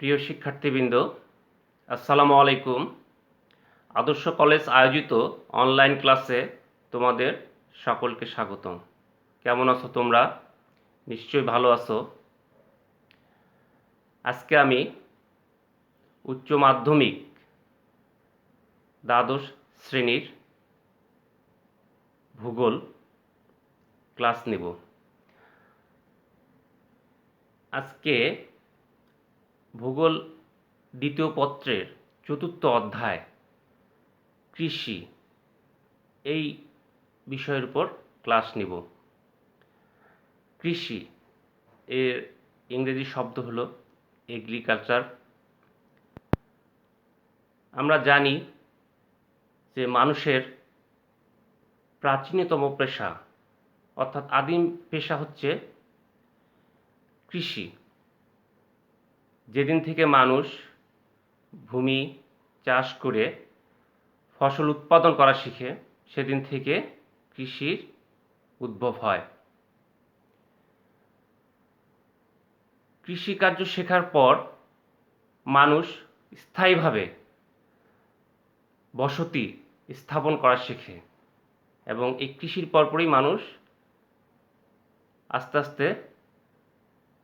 প্রিয় শিক্ষার্থীবৃন্দ, আসসালামু আলাইকুম। আদর্শ কলেজ আয়োজিত অনলাইন ক্লাসে তোমাদের সকলকে স্বাগতম। কেমন আছো তোমরা? নিশ্চয়ই ভালো আছো। আজকে আমি উচ্চ মাধ্যমিক দ্বাদশ শ্রেণীর ভূগোল ক্লাস নেব। আজকে ভূগোল দ্বিতীয় পত্রের চতুর্থ অধ্যায় কৃষি এই বিষয়ের উপর ক্লাস নিব। কৃষি এর ইংরেজি শব্দ হলো এগ্রিকালচার। আমরা জানি যে মানুষের প্রাচীনতম পেশা অর্থাৎ আদিম পেশা হচ্ছে কৃষি। যেদিন থেকে মানুষ ভূমি চাষ করে ফসল উৎপাদন করা শিখে সেদিন থেকে কৃষির উদ্ভব হয়। কৃষিকার্য শেখার পর মানুষ স্থায়ীভাবে বসতি স্থাপন করা শেখে এবং এই কৃষির পরপরই মানুষ আস্তে আস্তে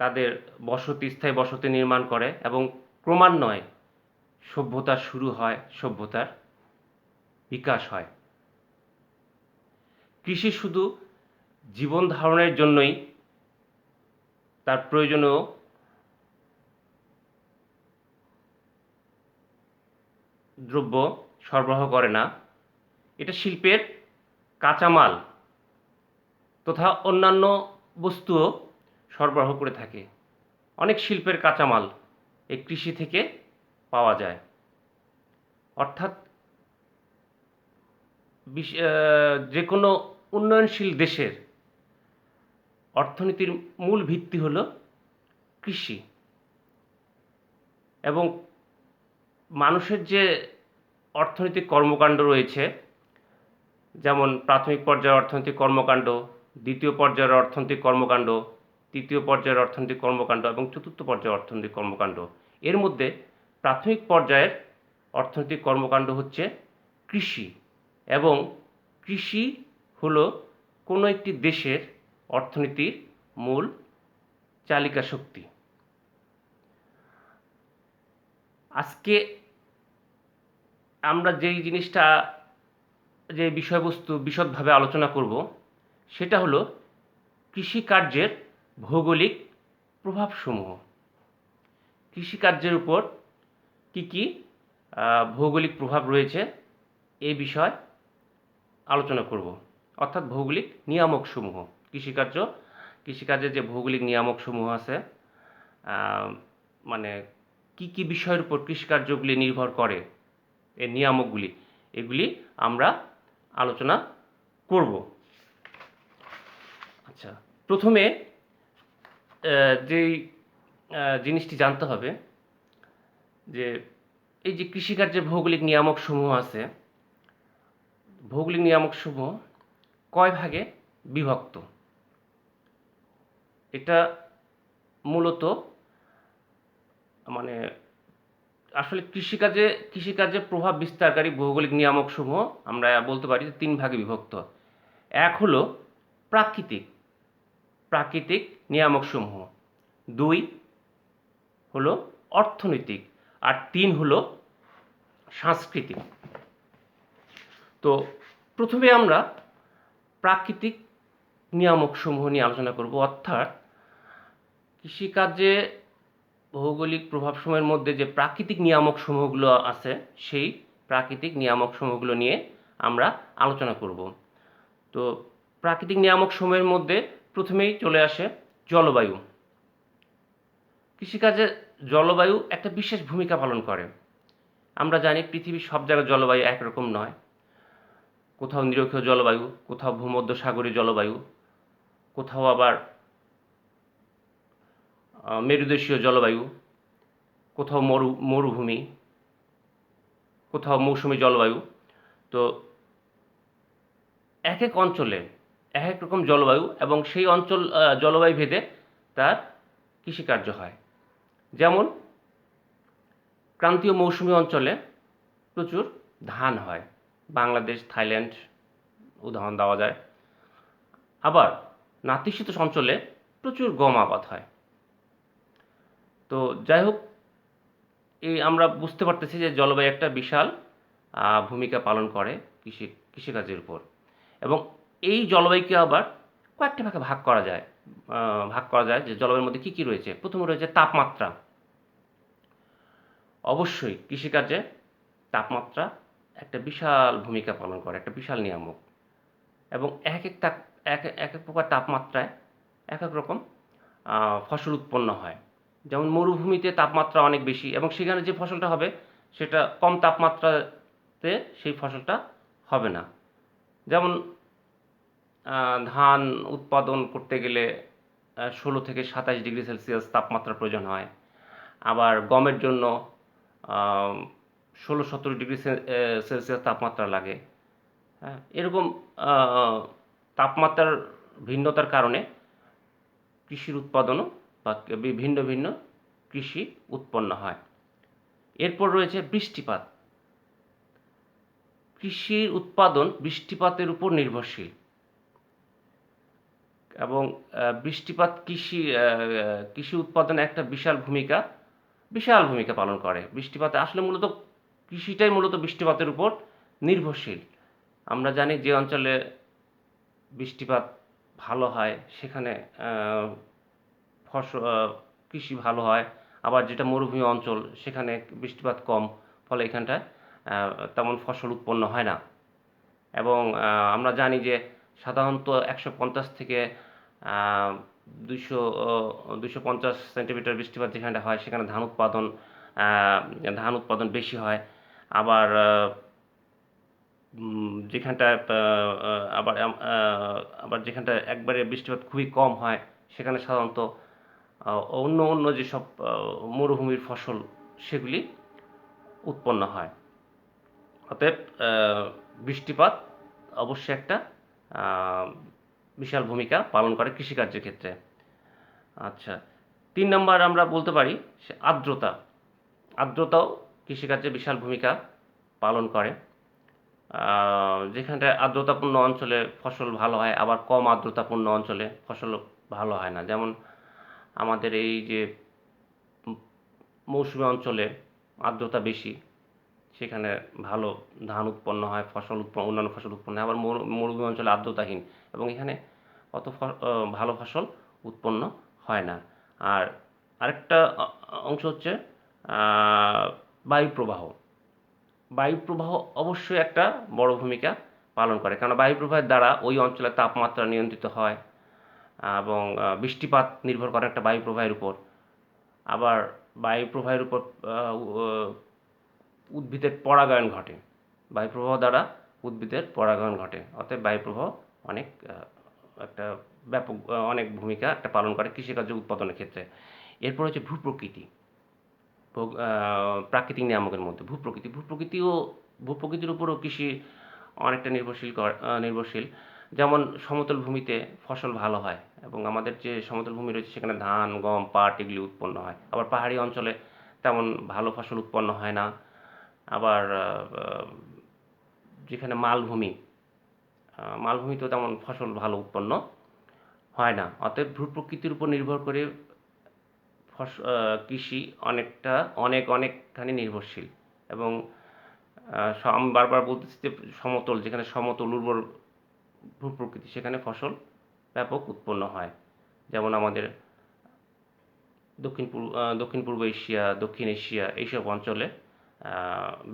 তাদের স্থায়ী বসতি নির্মাণ করে এবং ক্রমান্বয়ে সভ্যতার শুরু হয়, সভ্যতার বিকাশ হয়। কৃষি শুধু জীবন ধারণের জন্যই তার প্রয়োজনীয় দ্রব্য সরবরাহ করে না, এটা শিল্পের কাঁচামাল তথা অন্যান্য বস্তুও সরবরাহ করে থাকে। অনেক শিল্পের কাঁচামাল এই কৃষি থেকে পাওয়া যায়। অর্থাৎ যে কোনো উন্নয়নশীল দেশের অর্থনীতির মূল ভিত্তি হলো কৃষি। এবং মানুষের যে অর্থনৈতিক কর্মকাণ্ড রয়েছে, যেমন প্রাথমিক পর্যায়ের অর্থনৈতিক কর্মকাণ্ড, দ্বিতীয় পর্যায়ের অর্থনৈতিক কর্মকাণ্ড, তৃতীয় পর্যায়ের অর্থনৈতিক কর্মকাণ্ড এবং চতুর্থ পর্যায়ের অর্থনৈতিক কর্মকাণ্ড। এর মধ্যে প্রাথমিক পর্যায়ের অর্থনৈতিক কর্মকাণ্ড হচ্ছে কৃষি, এবং কৃষি হলো কোনো একটি দেশের অর্থনীতির মূল চালিকা শক্তি। আজকে আমরা যে বিষয়বস্তু বিশদভাবে আলোচনা করব সেটা হলো কৃষিকার্যের ভৌগোলিক প্রভাবসমূহ। কৃষিকার্যের উপর কি কি ভৌগোলিক প্রভাব রয়েছে এই বিষয় আলোচনা করব, অর্থাৎ ভৌগোলিক নিয়ামকসমূহ। কৃষিকার্যের যে ভৌগোলিক নিয়ামকসমূহ আছে, মানে কি কি বিষয়ের উপর কৃষিকার্যগুলি নির্ভর করে, এই নিয়ামকগুলি, এগুলি আমরা আলোচনা করব। আচ্ছা, প্রথমে যেই জিনিসটি জানতে হবে যে এই যে কৃষিকার্যের ভৌগোলিক নিয়ামকসমূহ আছে, ভৌগোলিক নিয়ামকসমূহ কয় ভাগে বিভক্ত। এটা মূলত আসলে কৃষিকাজে প্রভাব বিস্তারকারী ভৌগোলিক নিয়ামকসমূহ আমরা বলতে পারি যে 3 ভাগে বিভক্ত। এক হলো প্রাকৃতিক নিয়ামকসমূহ, 2 হলো অর্থনৈতিক, আর 3 হলো সাংস্কৃতিক। তো প্রথমে আমরা প্রাকৃতিক নিয়ামকসমূহ নিয়ে আলোচনা করব, অর্থাৎ কৃষিকাজে ভৌগোলিক প্রভাবসমূহের মধ্যে যে প্রাকৃতিক নিয়ামকসমূহগুলো আছে সেই প্রাকৃতিক নিয়ামকসমূহগুলো নিয়ে আমরা আলোচনা করব। তো প্রাকৃতিক নিয়ামকসমূহের মধ্যে প্রথমেই চলে আসে জলবায়ু। কৃষিকাজে জলবায়ু একটা বিশেষ ভূমিকা পালন করে। আমরা জানি পৃথিবীর সব জায়গায় জলবায়ু একরকম নয়। কোথাও নিরক্ষীয় জলবায়ু, কোথাও ভূমধ্যসাগরীয় জলবায়ু, কোথাও আবার মেরুদেশীয় জলবায়ু, কোথাও মরুভূমি, কোথাও মৌসুমী জলবায়ু। তো এক এক অঞ্চলে এক এক রকম জলবায়ু, এবং সেই জলবায়ু ভেদে তার কৃষিকার্য হয়। যেমন ক্রান্তীয় মৌসুমী অঞ্চলে প্রচুর ধান হয়, বাংলাদেশ, থাইল্যান্ড উদাহরণ দেওয়া যায়। আবার নাতিশীতোষ্ণ অঞ্চলে প্রচুর গম আবাদ হয়। তো যাই হোক, এই আমরা বুঝতে পারতেছি যে জলবায়ু একটা বিশাল ভূমিকা পালন করে কৃষিকাজের উপর। এবং এই জলবায়ুকে আবার কয়েকটা ভাগে ভাগ করা যায় যে জলবায়ুর মধ্যে কী কী রয়েছে। প্রথমে রয়েছে তাপমাত্রা। অবশ্যই কৃষিকাজে তাপমাত্রা একটা বিশাল ভূমিকা পালন করে, একটা বিশাল নিয়ামক। এবং এক এক প্রকার তাপমাত্রায় এক এক রকম ফসল উৎপন্ন হয়। যেমন মরুভূমিতে তাপমাত্রা অনেক বেশি এবং সেখানে যে ফসলটা হবে সেটা কম তাপমাত্রাতে সেই ফসলটা হবে না। যেমন ধান উৎপাদন করতে গেলে 16 থেকে 27 ডিগ্রি সেলসিয়াস তাপমাত্রার প্রয়োজন হয়। আবার গমের জন্য 16-17 ডিগ্রি সেলসিয়াস তাপমাত্রা লাগে। হ্যাঁ, এরকম তাপমাত্রার ভিন্নতার কারণে কৃষির উৎপাদনও বা ভিন্ন ভিন্ন কৃষি উৎপন্ন হয়। এরপর রয়েছে বৃষ্টিপাত। কৃষির উৎপাদন বৃষ্টিপাতের উপর নির্ভরশীল এবং বৃষ্টিপাত কৃষি উৎপাদনে একটা বিশাল ভূমিকা পালন করে। বৃষ্টিপাত আসলে মূলত কৃষিটাই মূলত বৃষ্টিপাতের উপর নির্ভরশীল। আমরা জানি যে অঞ্চলে বৃষ্টিপাত ভালো হয় সেখানে কৃষি ভালো হয়। আবার যেটা মরুভূমি অঞ্চল সেখানে বৃষ্টিপাত কম, ফলে এখানটায় তেমন ফসল উৎপন্ন হয় না। এবং আমরা জানি যে সাধারণত 150 থেকে 250 সেন্টিমিটার বৃষ্টিপাত যেখানটা হয় সেখানে ধান উৎপাদন বেশি হয়। আবার যেখানটায় আবার যেখানটায় একবারে বৃষ্টিপাত খুবই কম হয় সেখানে সাধারণত অন্য যেসব মরুভূমির ফসল সেগুলি উৎপন্ন হয়। অতএব বৃষ্টিপাত অবশ্যই একটা বিশাল ভূমিকা পালন করে কৃষিকার্যের ক্ষেত্রে। আচ্ছা, 3 নম্বর আমরা বলতে পারি সে আর্দ্রতা। আর্দ্রতাও কৃষিকার্যে বিশাল ভূমিকা পালন করে। যেখানটায় আর্দ্রতাপূর্ণ অঞ্চলে ফসল ভালো হয়, আবার কম আর্দ্রতাপূর্ণ অঞ্চলে ফসল ভালো হয় না। যেমন আমাদের এই যে মৌসুমী অঞ্চলে আর্দ্রতা বেশি, সেখানে ভালো ধান উৎপন্ন হয়, অন্যান্য ফসল উৎপন্ন হয়। আবার মরুভূমি অঞ্চলে আর্দ্রতাহীন এবং এখানে অত ভালো ফসল উৎপন্ন হয় না। আর আরেকটা অংশ হচ্ছে বায়ুপ্রবাহ। বায়ুপ্রবাহ অবশ্যই একটা বড় ভূমিকা পালন করে, কারণ বায়ুপ্রবাহের দ্বারা ওই অঞ্চলের তাপমাত্রা নিয়ন্ত্রিত হয় এবং বৃষ্টিপাত নির্ভর করে একটা বায়ুপ্রবাহের উপর। আবার বায়ুপ্রবাহের উপর উদ্ভিদের পরাগায়ন ঘটে। বায়ুপ্রবাহ দ্বারা উদ্ভিদের পরাগায়ন ঘটে। অতএব বায়ুপ্রবাহ একটা অনেক ভূমিকা একটা পালন করে কৃষিকার্য উৎপাদনের ক্ষেত্রে। এরপর হচ্ছে ভূপ্রকৃতি। প্রাকৃতিক নিয়ামকের মধ্যে ভূপ্রকৃতির উপরও কৃষি অনেকটা নির্ভরশীল। যেমন সমতল ভূমিতে ফসল ভালো হয় এবং আমাদের যে সমতল ভূমি রয়েছে সেখানে ধান, গম, পাট এগুলি উৎপন্ন হয়। আবার পাহাড়ি অঞ্চলে তেমন ভালো ফসল উৎপন্ন হয় না। আবার যেখানে মালভূমিতেও তেমন ফসল ভালো উৎপন্ন হয় না। অতএব ভূপ্রকৃতির উপর নির্ভর করে কৃষি অনেকখানি নির্ভরশীল। এবং আমি বারবার বলতেছি যে যেখানে সমতল উর্বর ভূপ্রকৃতি সেখানে ফসল ব্যাপক উৎপন্ন হয়। যেমন আমাদের দক্ষিণ পূর্ব এশিয়া, দক্ষিণ এশিয়া এইসব অঞ্চলে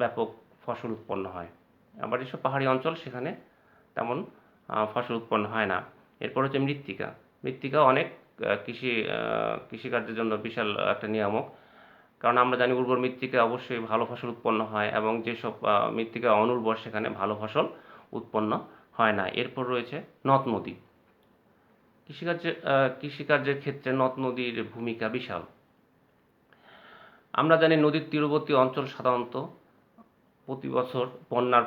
ব্যাপক ফসল উৎপন্ন হয়। আবার যেসব পাহাড়ি অঞ্চল সেখানে তেমন ফসল উৎপন্ন হয় না। এরপর হচ্ছে মৃত্তিকা। মৃত্তিকা অনেক কৃষিকার্যের জন্য বিশাল একটা নিয়ামক, কারণ আমরা জানি উর্বর মৃত্তিকায় অবশ্যই ভালো ফসল উৎপন্ন হয় এবং যেসব মৃত্তিকা অনুর্বর সেখানে ভালো ফসল উৎপন্ন হয় না। এরপর রয়েছে নদ নদী। কৃষিকার্যের ক্ষেত্রে নদ নদীর ভূমিকা বিশাল। আমরা জানি নদীর তীরবর্তী অঞ্চল সাধারণত প্রতি বছর বন্যার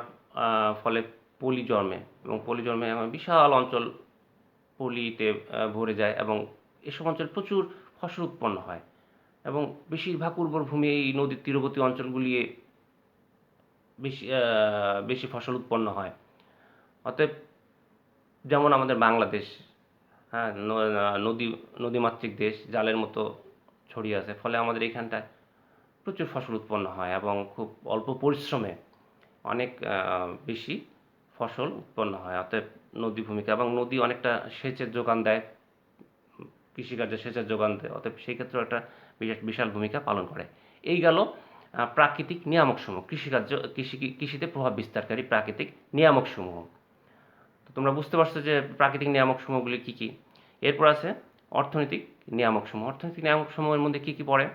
ফলে পলি জন্মে এবং পলি জন্মে বিশাল অঞ্চল পলিতে ভরে যায় এবং এসব অঞ্চলে প্রচুর ফসল উৎপন্ন হয় এবং বেশিরভাগ উর্বর ভূমি এই নদীর তীরবর্তী অঞ্চলগুলি বেশি ফসল উৎপন্ন হয়। অতএব যেমন আমাদের বাংলাদেশ, হ্যাঁ, নদী নদীমাতৃক দেশ, জালের মতো ছড়িয়ে আছে, ফলে আমাদের এইখানটায় প্রচুর ফসল উৎপন্ন হয় এবং খুব অল্প পরিশ্রমে অনেক বেশি ফসল উৎপন্ন হয়। অতএব নদী ভূমিকা, এবং নদী অনেকটা সেচের যোগান দেয়, কৃষিকার্যে সেচের যোগান দেয়। অতএব সেই ক্ষেত্রেও একটা বিশাল ভূমিকা পালন করে। এই গেল প্রাকৃতিক নিয়ামকসমূহ, কৃষিতে প্রভাব বিস্তারকারী প্রাকৃতিক নিয়ামকসমূহ। তো তোমরা বুঝতে পারছো যে প্রাকৃতিক নিয়ামকসমূহগুলি কী কী। এরপর আছে অর্থনৈতিক নিয়ামকসমূহ। অর্থনৈতিক নিয়ামকসমূহের মধ্যে কী কী পড়ে?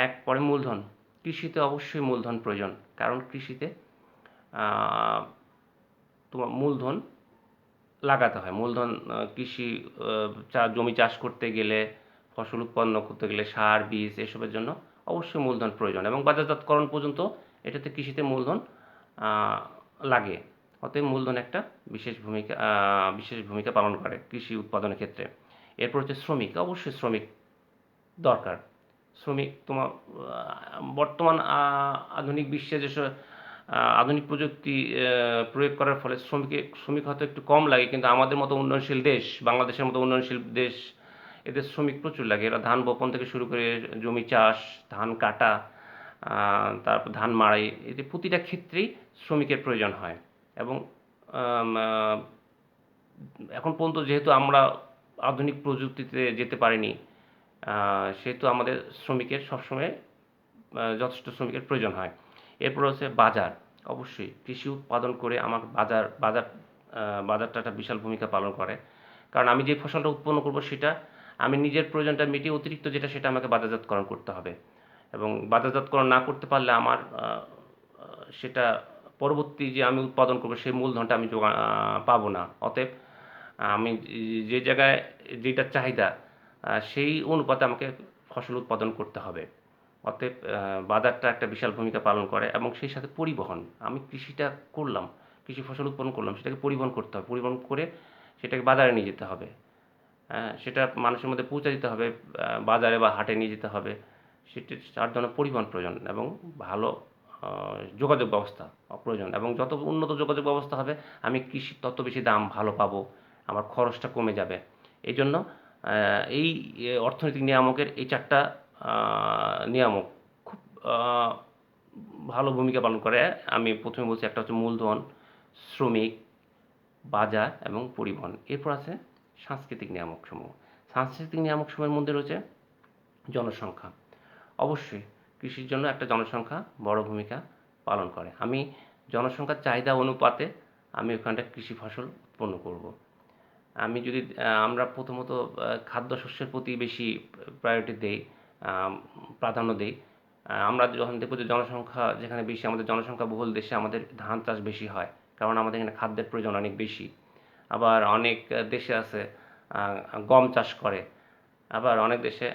এক, পড়ে মূলধন। কৃষিতে অবশ্যই মূলধন প্রয়োজন, কারণ কৃষিতে তোমার মূলধন লাগাতে হয়। মূলধন কৃষি জমি চাষ করতে গেলে, ফসল উৎপন্ন করতে গেলে, সার, বীজ এসবের জন্য অবশ্যই মূলধন প্রয়োজন, এবং বাজারজাতকরণ পর্যন্ত এটাতে কৃষিতে মূলধন লাগে। অতএব মূলধন একটা বিশেষ ভূমিকা পালন করে কৃষি উৎপাদনের ক্ষেত্রে। এরপর হচ্ছে শ্রমিক। অবশ্যই শ্রমিক দরকার। শ্রমিক তোমার বর্তমান আধুনিক বিশ্বে যেসব আধুনিক প্রযুক্তি প্রয়োগ করার ফলে শ্রমিক হয়তো একটু কম লাগে, কিন্তু আমাদের মতো উন্নয়নশীল দেশ, বাংলাদেশের মতো উন্নয়নশীল দেশ, এদের শ্রমিক প্রচুর লাগে। এরা ধান বপন থেকে শুরু করে জমি চাষ, ধান কাটা, তারপর ধান মাড়াই, এদের প্রতিটা ক্ষেত্রেই শ্রমিকের প্রয়োজন হয়। এবং এখন পর্যন্ত যেহেতু আমরা আধুনিক প্রযুক্তিতে যেতে পারিনি, সেহেতু আমাদের শ্রমিকের সবসময় যথেষ্ট শ্রমিকের প্রয়োজন হয়। এরপর হচ্ছে বাজার। অবশ্যই কৃষি উৎপাদন করে আমার বাজারটা একটা বিশাল ভূমিকা পালন করে, কারণ আমি যে ফসলটা উৎপন্ন করব সেটা আমি নিজের প্রয়োজনটা মিটিয়ে অতিরিক্ত যেটা সেটা আমাকে বাজারজাতকরণ করতে হবে, এবং বাজারজাতকরণ না করতে পারলে আমার সেটা পরবর্তী যে আমি উৎপাদন করব সেই মূলধনটা আমি পাবো না। অতএব আমি যে জায়গায় যেটার চাহিদা সেই অনুপাতে আমাকে ফসল উৎপাদন করতে হবে। অতএব বাজারটা একটা বিশাল ভূমিকা পালন করে, এবং সেই সাথে পরিবহন। আমি কৃষিটা করলাম, কৃষি ফসল উৎপন্ন করলাম, সেটাকে পরিবহন করতে হবে, পরিবহন করে সেটাকে বাজারে নিয়ে যেতে হবে, সেটা মানুষের মধ্যে পৌঁছে দিতে হবে, বাজারে বা হাটে নিয়ে যেতে হবে। তার জন্য পরিবহন প্রয়োজন, এবং ভালো যোগাযোগ ব্যবস্থা প্রয়োজন, এবং যত উন্নত যোগাযোগ ব্যবস্থা হবে আমি কৃষির তত বেশি দাম ভালো পাবো, আমার খরচটা কমে যাবে। এই জন্য এই অর্থনৈতিক নিয়ামকের এই চারটা নিয়ামক খুব ভালো ভূমিকা পালন করে। আমি প্রথমে বলছি, একটা হচ্ছে মূলধন, শ্রমিক, বাজার এবং পরিবহন। এরপর আছে সাংস্কৃতিক নিয়ামকসমূহ। সাংস্কৃতিক নিয়ামকসমূহের মধ্যে রয়েছে জনসংখ্যা। অবশ্যই কৃষির জন্য একটা জনসংখ্যা বড় ভূমিকা পালন করে। আমি জনসংখ্যার চাহিদা অনুপাতে আমি ওখানটায় কৃষি ফসল উৎপন্ন করব। আমি যদি আমরা প্রথমত খাদ্যশস্যের প্রতি বেশি প্রায়োরিটি দেই, প্রাধান্য দেই। আমরা যখন দেখব যে জনসংখ্যা যেখানে বেশি, আমাদের জনসংখ্যা বহুল দেশে আমাদের ধান চাষ বেশি হয়, কারণ আমাদের এখানে খাদ্যের প্রয়োজন অনেক বেশি। আবার অনেক দেশে আছে গম চাষ করে, আবার অনেক দেশে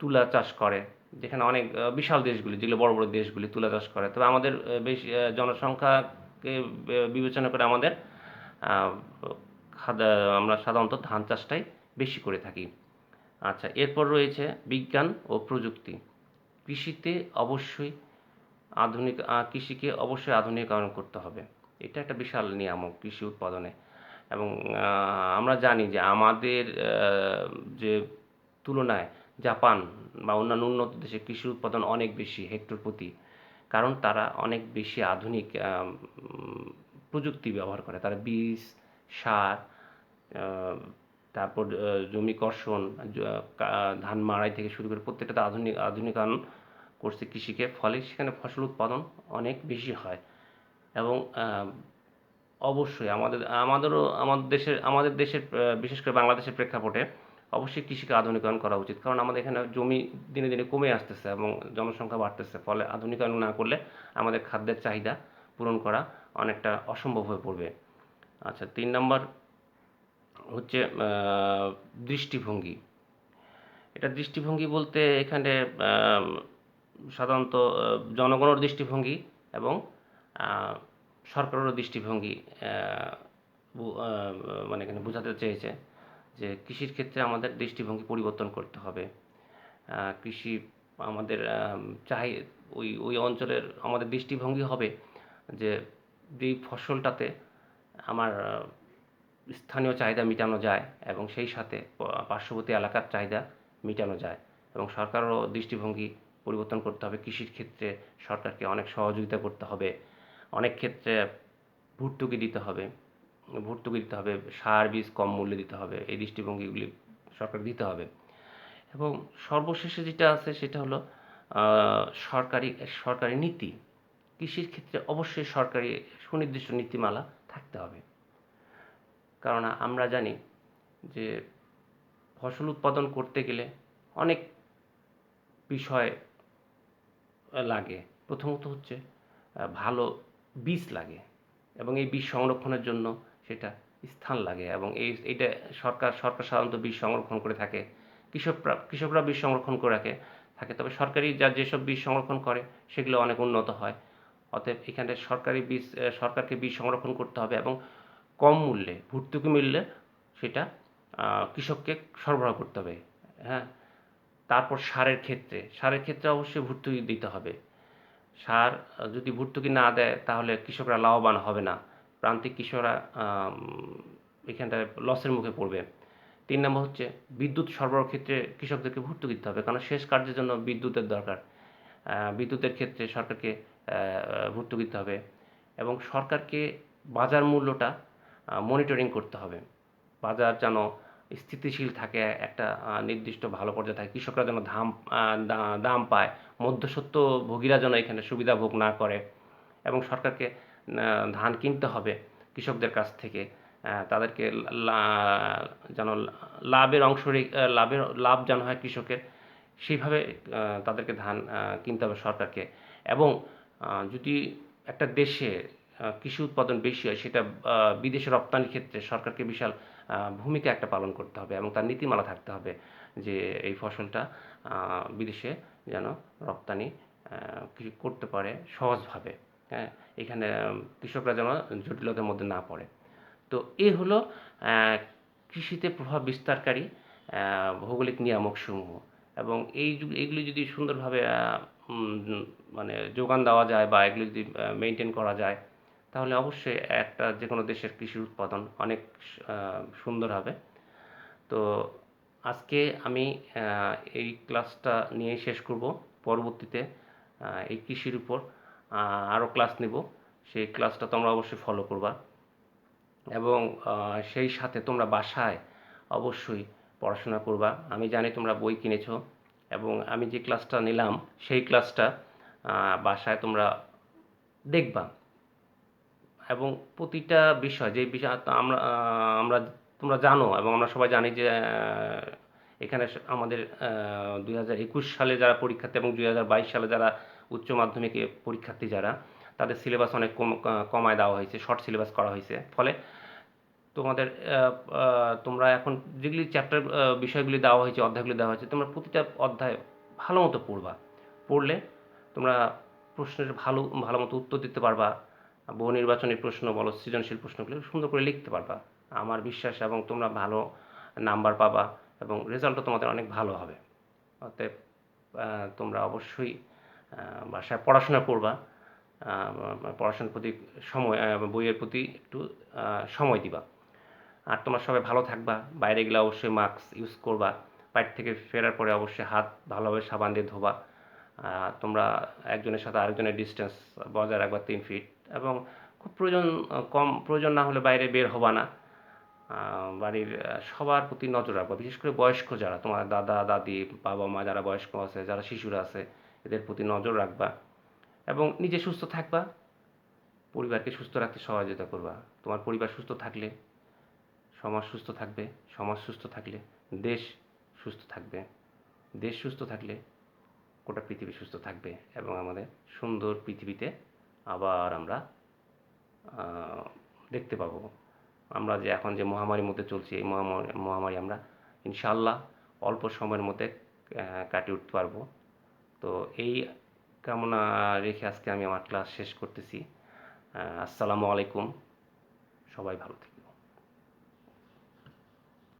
তুলা চাষ করে, যেখানে অনেক বিশাল দেশগুলি, যেগুলো বড় বড় দেশগুলি তুলা চাষ করে। তবে আমাদের বেশি জনসংখ্যাকে বিবেচনা করে আমাদের আমরা সাধারণত ধান চাষটাই বেশি করে থাকি। আচ্ছা, এরপর রয়েছে বিজ্ঞান ও প্রযুক্তি। কৃষিতে অবশ্যই কৃষিকে অবশ্যই আধুনিকায়ন করতে হবে। এটা একটা বিশাল নিয়ামক কৃষি উৎপাদনে। এবং আমরা জানি যে আমাদের যে তুলনায় জাপান বা অন্যান্য উন্নত দেশে কৃষি উৎপাদন অনেক বেশি হেক্টর প্রতি, কারণ তারা অনেক বেশি আধুনিক প্রযুক্তি ব্যবহার করে। তারা বীজ, সার, তারপর জমি কর্ষণ, ধান মাড়াই থেকে শুরু করে প্রত্যেকটাতে আধুনিকায়ন করছে কৃষিকে, ফলে সেখানে ফসল উৎপাদন অনেক বেশি হয়। এবং অবশ্যই আমাদের দেশের বিশেষ করে বাংলাদেশের প্রেক্ষাপটে অবশ্যই কৃষিকে আধুনিকায়ন করা উচিত, কারণ আমাদের এখানে জমি দিনে দিনে কমে আসতেছে এবং জনসংখ্যা বাড়তেছে, ফলে আধুনিকায়ন না করলে আমাদের খাদ্যের চাহিদা পূরণ করা অনেকটা অসম্ভব হয়ে পড়বে। আচ্ছা, 3 নম্বর হচ্ছে দৃষ্টিভঙ্গি। এটা দৃষ্টিভঙ্গি বলতে এখানে সাধারণত জনগণের দৃষ্টিভঙ্গি এবং সরকারেরও দৃষ্টিভঙ্গি মানে এখানে বোঝাতে চেয়েছে। যে কৃষির ক্ষেত্রে আমাদের দৃষ্টিভঙ্গি পরিবর্তন করতে হবে। কৃষি আমাদের চাই ওই অঞ্চলের আমাদের দৃষ্টিভঙ্গি হবে যে যেই ফসলটাতে আমার স্থানীয় চাহিদা মেটানো যায় এবং সেই সাথে পার্শ্ববর্তী এলাকার চাহিদা মেটানো যায়, এবং সরকারেরও দৃষ্টিভঙ্গি পরিবর্তন করতে হবে। কৃষির ক্ষেত্রে সরকারকে অনেক সহযোগিতা করতে হবে, অনেক ক্ষেত্রে ভর্তুকি দিতে হবে, সার বীজ কম মূল্যে দিতে হবে, এই দৃষ্টিভঙ্গিগুলি সরকার দিতে হবে। এবং সর্বশেষে যেটা আছে সেটা হলো সরকারি সরকারি নীতি। কৃষির ক্ষেত্রে অবশ্যই সরকারি সুনির্দিষ্ট নীতিমালা থাকতে হবে। কারণ আমরা জানি যে ফসল উৎপাদন করতে গেলে অনেক বিষয় লাগে। প্রথমত হচ্ছে ভালো বীজ লাগে, এবং এই বীজ সংরক্ষণের জন্য সেটা স্থান লাগে, এবং এইটা সরকার সাধারণত বীজ সংরক্ষণ করে থাকে। কৃষকরা বীজ সংরক্ষণ করে থাকে, তবে সরকারি যেসব বীজ সংরক্ষণ করে সেগুলো অনেক উন্নত হয়। অতএব এখানে সরকারকে বীজ সংরক্ষণ করতে হবে এবং কম মূল্যে, ভর্তুকি মূল্যে সেটা কৃষককে সরবরাহ করতে হবে। হ্যাঁ, তারপর সারের ক্ষেত্রে অবশ্যই ভর্তুকি দিতে হবে। সার যদি ভর্তুকি না দেয় তাহলে কৃষকরা লাভবান হবে না, প্রান্তিক কৃষকরা এখানটায় লসের মুখে পড়বে। 3 নম্বর হচ্ছে বিদ্যুৎ সরবরাহের ক্ষেত্রে কৃষকদেরকে ভর্তুকি দিতে হবে, কারণ শেষ কার্যের জন্য বিদ্যুতের দরকার। বিদ্যুতের ক্ষেত্রে সরকারকে ভর্তুকি দিতে হবে, এবং সরকারকে বাজার মূল্যটা মনিটরিং করতে হবে। বাজার যেন স্থিতিশীল থাকে, একটা নির্দিষ্ট ভালো পর্যায়ে থাকে, কৃষকরা যেন দাম পায়, মধ্যস্বত্বভোগীরা যেন এখানে সুবিধা ভোগ না করে, এবং সরকারকে ধান কিনতে হবে কৃষকদের কাছ থেকে। তাদেরকে যেন লাভের অংশ লাভ যেন হয় কৃষকের, সেইভাবে তাদেরকে ধান কিনতে হবে সরকারকে। এবং যদি একটা দেশে কৃষি উৎপাদন বেশি হয়, সেটা বিদেশে রপ্তানির ক্ষেত্রে সরকারকে বিশাল ভূমিকা একটা পালন করতে হবে, এবং তার নীতিমালা থাকতে হবে যে এই ফসলটা বিদেশে যেন রপ্তানি করতে পারে সহজভাবে। হ্যাঁ, এখানে কৃষকরা যেন জটিলতার মধ্যে না পড়ে। তো এই হলো কৃষিতে প্রভাব বিস্তারকারী ভৌগোলিক নিয়ামকসমূহ, এবং এইগুলি যদি সুন্দরভাবে মানে যোগান দেওয়া যায় বা এগুলি যদি মেনটেন করা যায়, তাহলে অবশ্যই একটা যে কোনো দেশের কৃষি উৎপাদন অনেক সুন্দর হবে। তো আজকে আমি এই ক্লাসটা নিয়েই শেষ করব। পরবর্তীতে এই কৃষির উপর আরও ক্লাস নেব, সেই ক্লাসটা তোমরা অবশ্যই ফলো করবা, এবং সেই সাথে তোমরা বাসায় অবশ্যই পড়াশোনা করবা। আমি জানি তোমরা বই কিনেছো, এবং আমি যে ক্লাসটা নিলাম সেই ক্লাসটা বাসায় তোমরা দেখবা, এবং প্রতিটা বিষয় যে বিষয় আমরা তোমরা জানো, এবং আমরা সবাই জানি যে এখানে আমাদের 2021 সালে যারা পরীক্ষার্থী এবং 2022 সালে যারা উচ্চ মাধ্যমিকে পরীক্ষার্থী যারা, তাদের সিলেবাস অনেক কমায় দেওয়া হয়েছে, শর্ট সিলেবাস করা হয়েছে। ফলে তোমাদের তোমরা এখন যেগুলি চ্যাপ্টার বিষয়গুলি দেওয়া হয়েছে, অধ্যায়গুলি দেওয়া হয়েছে, তোমরা প্রতিটা অধ্যায় ভালো মতো পড়বা। পড়লে তোমরা প্রশ্নের ভালো মতো উত্তর দিতে পারবা, বহু নির্বাচনী প্রশ্ন বলো, সৃজনশীল প্রশ্নগুলো সুন্দর করে লিখতে পারবা আমার বিশ্বাস, এবং তোমরা ভালো নাম্বার পাবা এবং রেজাল্টও তোমাদের অনেক ভালো হবে। অতএব তোমরা অবশ্যই বাসায় পড়াশোনা করবা, পড়াশোনার প্রতি বইয়ের প্রতি একটু সময় দিবা। আর তোমরা সবাই ভালো থাকবা। বাইরে গেলে অবশ্যই মাস্ক ইউজ করবা, বাইরে থেকে ফেরার পরে অবশ্যই হাত ভালোভাবে সাবান দিয়ে ধোবা। তোমরা একজনের সাথে আরেকজনের ডিস্টেন্স বজায় রাখবা 3 ফিট, এবং খুব কম প্রয়োজন না হলে বাইরে বের হবা না। বাড়ির সবার প্রতি নজর রাখবা, বিশেষ করে বয়স্ক যারা, তোমার দাদা দাদি, বাবা মা যারা বয়স্ক আছে, যারা শিশুরা আছে, এদের প্রতি নজর রাখবা, এবং নিজে সুস্থ থাকবা, পরিবারকে সুস্থ রাখতে সহযোগিতা করবা। তোমার পরিবার সুস্থ থাকলে সমাজ সুস্থ থাকবে, সমাজ সুস্থ থাকলে দেশ সুস্থ থাকবে, দেশ সুস্থ থাকলে গোটা পৃথিবী সুস্থ থাকবে, এবং আমাদের সুন্দর পৃথিবীতে আবার আমরা দেখতে পাবো। আমরা যে এখন যে মহামারীর মধ্যে চলছি, এই মহামারী আমরা ইনশাআল্লাহ অল্প সময়ের মধ্যে কাটিয়ে উঠতে পারবো। তো এই কামনা রেখে আজকে আমি আমার ক্লাস শেষ করতেছি। আসসালামু আলাইকুম, সবাই ভালো থাকবেন।